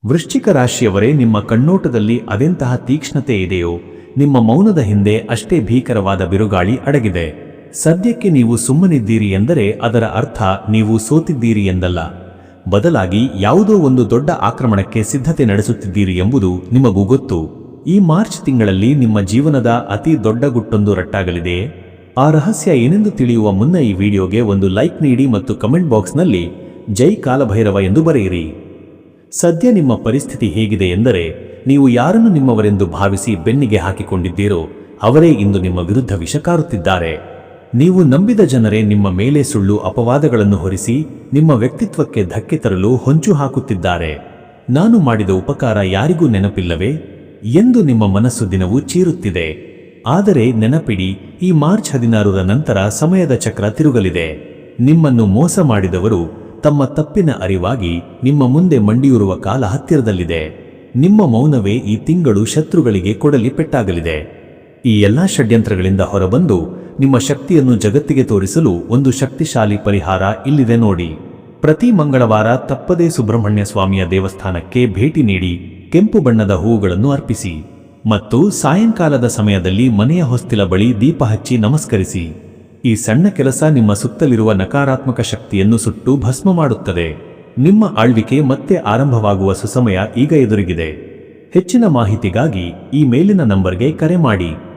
ವೃಶ್ಚಿಕ ರಾಶಿಯವರೇ, ನಿಮ್ಮ ಕಣ್ಣೋಟದಲ್ಲಿ ಅದೆಂತಹ ತೀಕ್ಷ್ಣತೆ ಇದೆಯೋ, ನಿಮ್ಮ ಮೌನದ ಹಿಂದೆ ಅಷ್ಟೇ ಭೀಕರವಾದ ಬಿರುಗಾಳಿ ಅಡಗಿದೆ. ಸದ್ಯಕ್ಕೆ ನೀವು ಸುಮ್ಮನಿದ್ದೀರಿ ಎಂದರೆ ಅದರ ಅರ್ಥ ನೀವು ಸೋತಿದ್ದೀರಿ ಎಂದಲ್ಲ. ಬದಲಾಗಿ ಯಾವುದೋ ಒಂದು ದೊಡ್ಡ ಆಕ್ರಮಣಕ್ಕೆ ಸಿದ್ಧತೆ ನಡೆಸುತ್ತಿದ್ದೀರಿ ಎಂಬುದು ನಿಮಗೂ ಗೊತ್ತು. ಈ ಮಾರ್ಚ್ ತಿಂಗಳಲ್ಲಿ ನಿಮ್ಮ ಜೀವನದ ಅತಿ ದೊಡ್ಡ ಗುಟ್ಟೊಂದು ರಟ್ಟಾಗಲಿದೆ. ಆ ರಹಸ್ಯ ಏನೆಂದು ತಿಳಿಯುವ ಮುನ್ನ ಈ ವಿಡಿಯೋಗೆ ಒಂದು ಲೈಕ್ ನೀಡಿ ಮತ್ತು ಕಮೆಂಟ್ ಬಾಕ್ಸ್ನಲ್ಲಿ ಜೈ ಕಾಲಭೈರವ ಎಂದು ಬರೆಯಿರಿ. ಸದ್ಯ ನಿಮ್ಮ ಪರಿಸ್ಥಿತಿ ಹೇಗಿದೆ ಎಂದರೆ, ನೀವು ಯಾರನ್ನು ನಿಮ್ಮವರೆಂದು ಭಾವಿಸಿ ಬೆನ್ನಿಗೆ ಹಾಕಿಕೊಂಡಿದ್ದೀರೋ ಅವರೇ ಇಂದು ನಿಮ್ಮ ವಿರುದ್ಧ ವಿಷ ಕಾರುತ್ತಿದ್ದಾರೆ. ನೀವು ನಂಬಿದ ಜನರೇ ನಿಮ್ಮ ಮೇಲೆ ಸುಳ್ಳು ಅಪವಾದಗಳನ್ನು ಹೊರಿಸಿ ನಿಮ್ಮ ವ್ಯಕ್ತಿತ್ವಕ್ಕೆ ಧಕ್ಕೆ ತರಲು ಹೊಂಚು ಹಾಕುತ್ತಿದ್ದಾರೆ. ನಾನು ಮಾಡಿದ ಉಪಕಾರ ಯಾರಿಗೂ ನೆನಪಿಲ್ಲವೇ ಎಂದು ನಿಮ್ಮ ಮನಸ್ಸು ದಿನವೂ ಚೀರುತ್ತಿದೆ. ಆದರೆ ನೆನಪಿಡಿ, ಈ ಮಾರ್ಚ್ 16ರ ನಂತರ ಸಮಯದ ಚಕ್ರ ತಿರುಗಲಿದೆ. ನಿಮ್ಮನ್ನು ಮೋಸ ಮಾಡಿದವರು ತಮ್ಮ ತಪ್ಪಿನ ಅರಿವಾಗಿ ನಿಮ್ಮ ಮುಂದೆ ಮಂಡಿಯೂರುವ ಕಾಲ ಹತ್ತಿರದಲ್ಲಿದೆ. ನಿಮ್ಮ ಮೌನವೇ ಈ ತಿಂಗಳು ಶತ್ರುಗಳಿಗೆ ಕೊಡಲಿ ಪೆಟ್ಟಾಗಲಿದೆ. ಈ ಎಲ್ಲಾ ಷಡ್ಯಂತ್ರಗಳಿಂದ ಹೊರಬಂದು ನಿಮ್ಮ ಶಕ್ತಿಯನ್ನು ಜಗತ್ತಿಗೆ ತೋರಿಸಲು ಒಂದು ಶಕ್ತಿಶಾಲಿ ಪರಿಹಾರ ಇಲ್ಲಿದೆ ನೋಡಿ. ಪ್ರತಿ ಮಂಗಳವಾರ ತಪ್ಪದೇ ಸುಬ್ರಹ್ಮಣ್ಯ ಸ್ವಾಮಿಯ ದೇವಸ್ಥಾನಕ್ಕೆ ಭೇಟಿ ನೀಡಿ ಕೆಂಪು ಬಣ್ಣದ ಹೂವುಗಳನ್ನು ಅರ್ಪಿಸಿ ಮತ್ತು ಸಾಯಂಕಾಲದ ಸಮಯದಲ್ಲಿ ಮನೆಯ ಹೊಸ್ತಿಲ ಬಳಿ ದೀಪ ಹಚ್ಚಿ ನಮಸ್ಕರಿಸಿ. ಈ ಸಣ್ಣ ಕೆಲಸ ನಿಮ್ಮ ಸುತ್ತಲಿರುವ ನಕಾರಾತ್ಮಕ ಶಕ್ತಿಯನ್ನು ಸುಟ್ಟು ಭಸ್ಮ ಮಾಡುತ್ತದೆ. ನಿಮ್ಮ ಆಳ್ವಿಕೆ ಮತ್ತೆ ಆರಂಭವಾಗುವ ಸುಸಮಯ ಈಗ ಎದುರಿಗಿದೆ. ಹೆಚ್ಚಿನ ಮಾಹಿತಿಗಾಗಿ ಈ ಮೇಲಿನ ನಂಬರ್ಗೆ ಕರೆ ಮಾಡಿ.